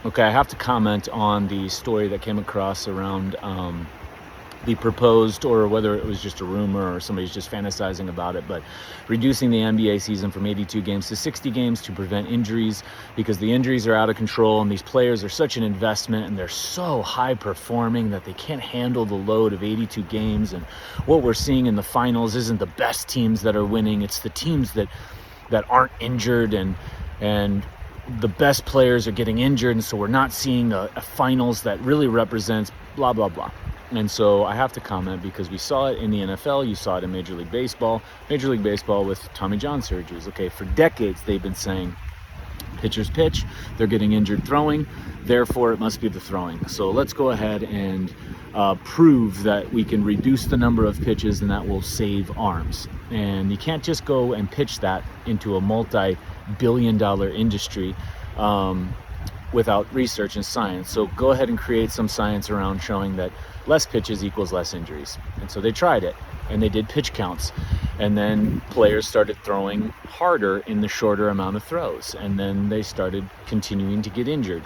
Okay, I have to comment on the story that came across around the proposed, or whether it was just a rumor or somebody's just fantasizing about it, but reducing the NBA season from 82 games to 60 games to prevent injuries, because the injuries are out of control and these players are such an investment and they're so high performing that they can't handle the load of 82 games. And what we're seeing in the finals isn't the best teams that are winning, it's the teams that aren't injured, and the best players are getting injured, and so we're not seeing a finals that really represents blah blah blah. And so I have to comment, because we saw it in the NFL, you saw it in Major League Baseball with Tommy John surgeries. Okay, for decades they've been saying pitchers pitch, they're getting injured throwing, therefore it must be the throwing. So let's go ahead and prove that we can reduce the number of pitches and that will save arms. And you can't just go and pitch that into a multi-billion-dollar industry without research and science. So go ahead and create some science around showing that less pitches equals less injuries. And so they tried it, and they did pitch counts, and then players started throwing harder in the shorter amount of throws, and then they started continuing to get injured.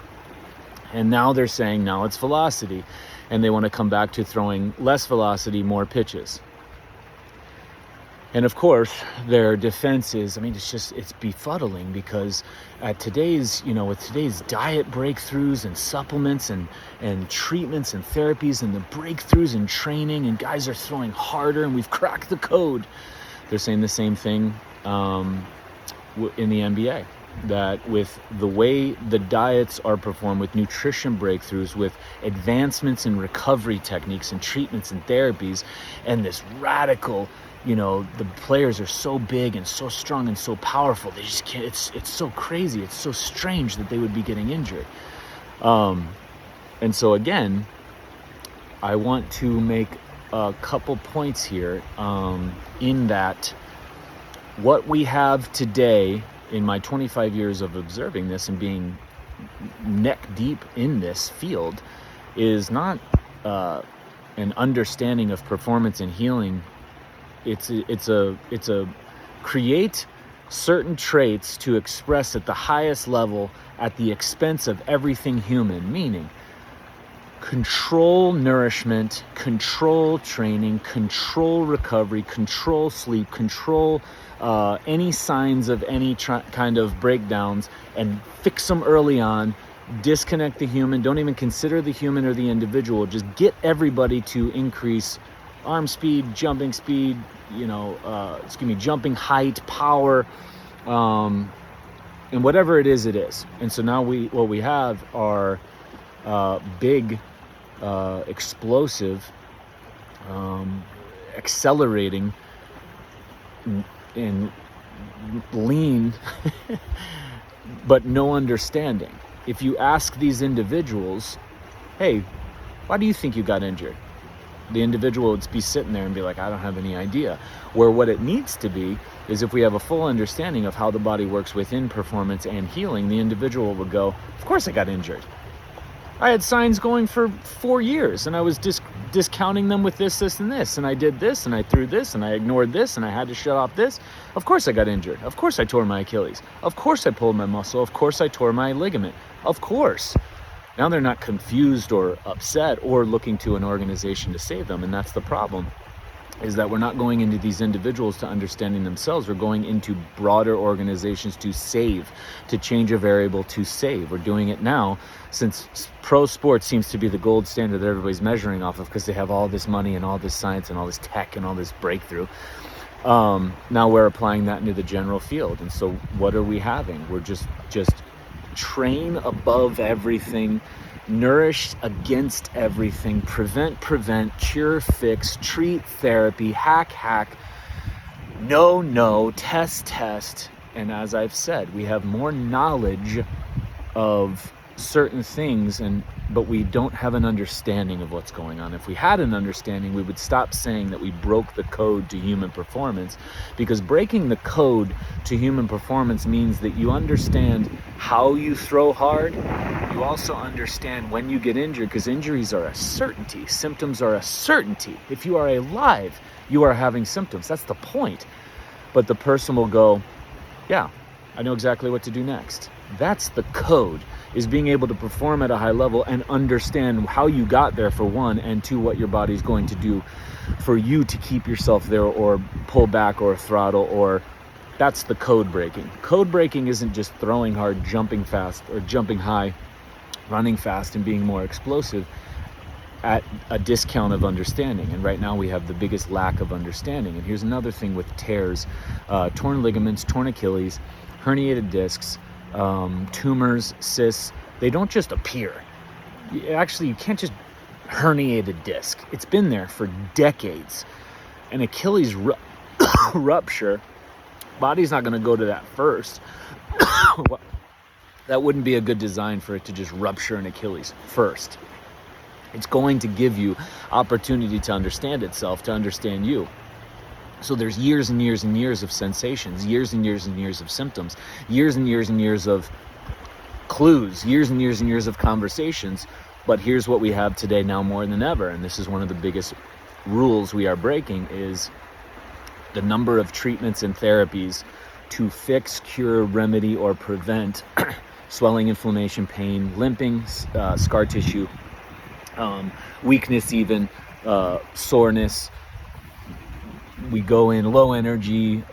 And now they're saying now it's velocity, and they want to come back to throwing less velocity, more pitches. And of course, their defense is, it's befuddling, because at today's, with today's diet breakthroughs and supplements and treatments and therapies and the breakthroughs in training, and guys are throwing harder and we've cracked the code. They're saying the same thing in the NBA, that with the way the diets are performed, with nutrition breakthroughs, with advancements in recovery techniques and treatments and therapies, and this radical, the players are so big and so strong and so powerful, they just can't, it's so crazy, it's so strange that they would be getting injured. And so again, I want to make a couple points here, in that what we have today, in my 25 years of observing this and being neck deep in this field, is not an understanding of performance and healing. It's a create certain traits to express at the highest level at the expense of everything human, meaning control nourishment, control training, control recovery, control sleep, control any signs of any kind of breakdowns, and fix them early on. Disconnect the human, don't even consider the human or the individual, just get everybody to increase arm speed, jumping speed, jumping height, power, and whatever it is. And so now what we have are big, explosive, accelerating, and lean, but no understanding. If you ask these individuals, hey, why do you think you got injured? The individual would be sitting there and be like, I don't have any idea. Where what it needs to be is, if we have a full understanding of how the body works within performance and healing, the individual would go, of course I got injured. I had signs going for 4 years, and I was discounting them with this, and this, and I did this, and I threw this, and I ignored this, and I had to shut off this. Of course I got injured. Of course I tore my Achilles. Of course I pulled my muscle. Of course I tore my ligament. Of course. Now they're not confused or upset or looking to an organization to save them, and that's the problem, is that we're not going into these individuals to understanding themselves. We're going into broader organizations to save, to change a variable to save. We're doing it now, since pro sports seems to be the gold standard that everybody's measuring off of, because they have all this money and all this science and all this tech and all this breakthrough. Now we're applying that into the general field. And so what are we having? We're just train above everything, nourish against everything, prevent, cure, fix, treat, therapy, hack, no, test. And as I've said, we have more knowledge of certain things, but we don't have an understanding of what's going on. If we had an understanding, we would stop saying that we broke the code to human performance, because breaking the code to human performance means that you understand how you throw hard. You also understand when you get injured, because injuries are a certainty. Symptoms are a certainty. If you are alive, you are having symptoms. That's the point. But the person will go, yeah, I know exactly what to do next. That's the code. is being able to perform at a high level and understand how you got there, for one, and two, what your body's going to do for you to keep yourself there, or pull back, or throttle, or that's the code breaking. Code breaking isn't just throwing hard, jumping fast, or jumping high, running fast, and being more explosive at a discount of understanding. And right now we have the biggest lack of understanding. And here's another thing with tears, torn ligaments, torn Achilles, herniated discs, tumors, cysts. They don't just appear. You can't just herniate a disc. It's been there for decades. An Achilles rupture, body's not going to go to that first. That wouldn't be a good design for it to just rupture an Achilles first. It's going to give you opportunity to understand itself, to understand you. So there's years and years and years of sensations, years and years and years of symptoms, years and years and years of clues, years and years and years of conversations. But here's what we have today now more than ever, and this is one of the biggest rules we are breaking, is the number of treatments and therapies to fix, cure, remedy, or prevent swelling, inflammation, pain, limping, scar tissue, weakness, even soreness. We go in low energy,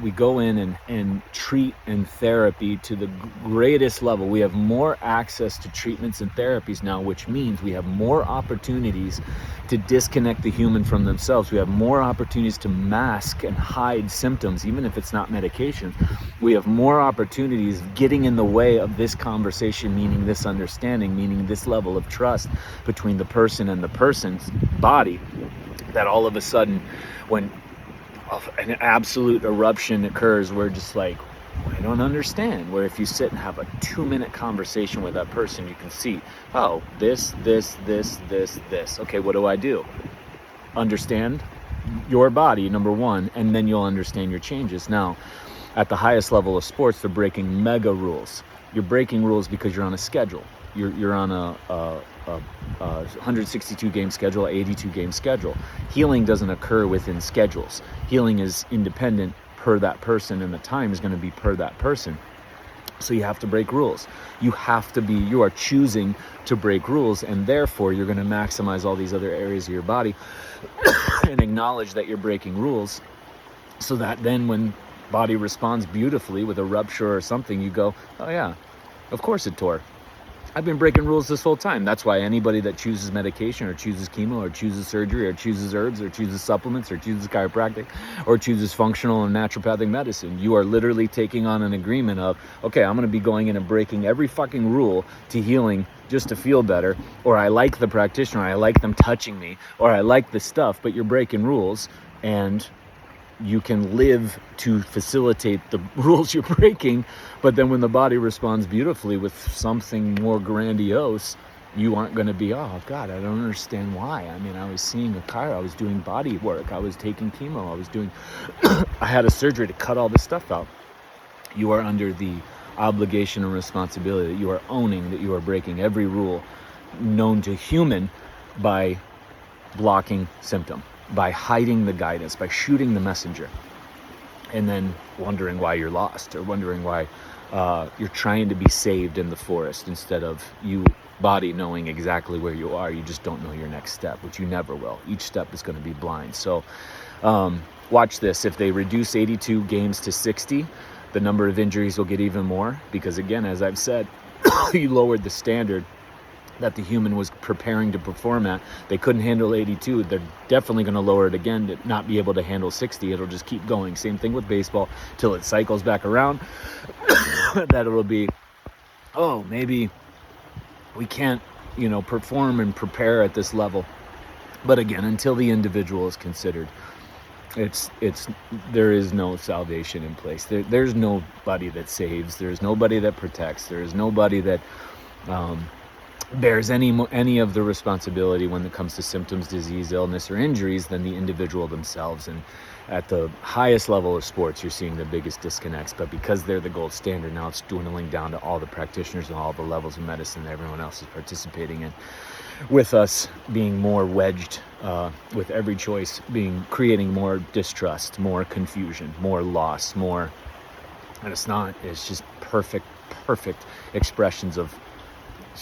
we go in and treat and therapy to the greatest level. We have more access to treatments and therapies now, which means we have more opportunities to disconnect the human from themselves. We have more opportunities to mask and hide symptoms, even if it's not medication. We have more opportunities getting in the way of this conversation, meaning this understanding, meaning this level of trust between the person and the person's body, that all of a sudden, when an absolute eruption occurs, we're just like, I don't understand. Where if you sit and have a 2-minute conversation with that person, you can see, oh, this. Okay, what do I do? Understand your body, number one, and then you'll understand your changes. Now, at the highest level of sports, they're breaking mega rules. You're breaking rules because you're on a schedule. You're on a 162 game schedule, 82 game schedule. Healing doesn't occur within schedules. Healing is independent per that person, and the time is going to be per that person. So you have to break rules. You are choosing to break rules, and therefore you're going to maximize all these other areas of your body and acknowledge that you're breaking rules, so that then when body responds beautifully with a rupture or something, you go, oh yeah, of course it tore. I've been breaking rules this whole time. That's why anybody that chooses medication, or chooses chemo, or chooses surgery, or chooses herbs, or chooses supplements, or chooses chiropractic, or chooses functional and naturopathic medicine, you are literally taking on an agreement of, okay, I'm going to be going in and breaking every fucking rule to healing just to feel better, or I like the practitioner, I like them touching me, or I like the stuff, but you're breaking rules, and you can live to facilitate the rules you're breaking. But then when the body responds beautifully with something more grandiose, you aren't going to be, oh God, I don't understand why. I mean, I was seeing a chiro, I was doing body work, I was taking chemo, I had a surgery to cut all this stuff out. You are under the obligation and responsibility that you are owning, that you are breaking every rule known to human by blocking symptom, by hiding the guidance, by shooting the messenger, and then wondering why you're lost, or wondering why you're trying to be saved in the forest, instead of you body knowing exactly where you are. You just don't know your next step, which you never will. Each step is going to be blind. So watch this. If they reduce 82 games to 60, the number of injuries will get even more, because again, as I've said, you lowered the standard that the human was preparing to perform at. They couldn't handle 82. They're definitely going to lower it again to not be able to handle 60. It'll just keep going. Same thing with baseball till it cycles back around. That it'll be, oh, maybe we can't, perform and prepare at this level. But again, until the individual is considered, there is no salvation in place. There's nobody that saves. There's nobody that protects. There's nobody that bears any of the responsibility when it comes to symptoms, disease, illness, or injuries than the individual themselves. And at the highest level of sports, you're seeing the biggest disconnects. But because they're the gold standard, now it's dwindling down to all the practitioners and all the levels of medicine that everyone else is participating in, with us being more wedged, with every choice creating more distrust, more confusion, more loss, more. And it's just perfect expressions of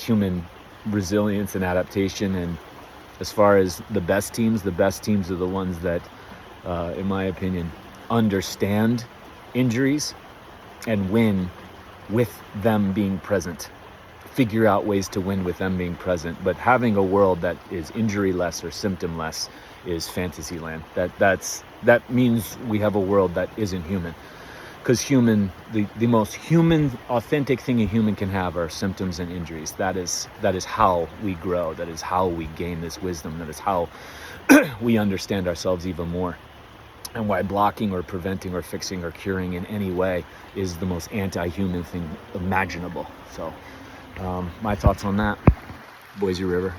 human resilience and adaptation. And as far as the best teams are the ones that, in my opinion, understand injuries and win with them being present. Figure out ways to win with them being present. But having a world that is injury-less or symptom-less is fantasy land. That means we have a world that isn't human. Because the most human, authentic thing a human can have are symptoms and injuries. That is how we grow. That is how we gain this wisdom. That is how we understand ourselves even more. And why blocking or preventing or fixing or curing in any way is the most anti-human thing imaginable. So my thoughts on that, Boise River.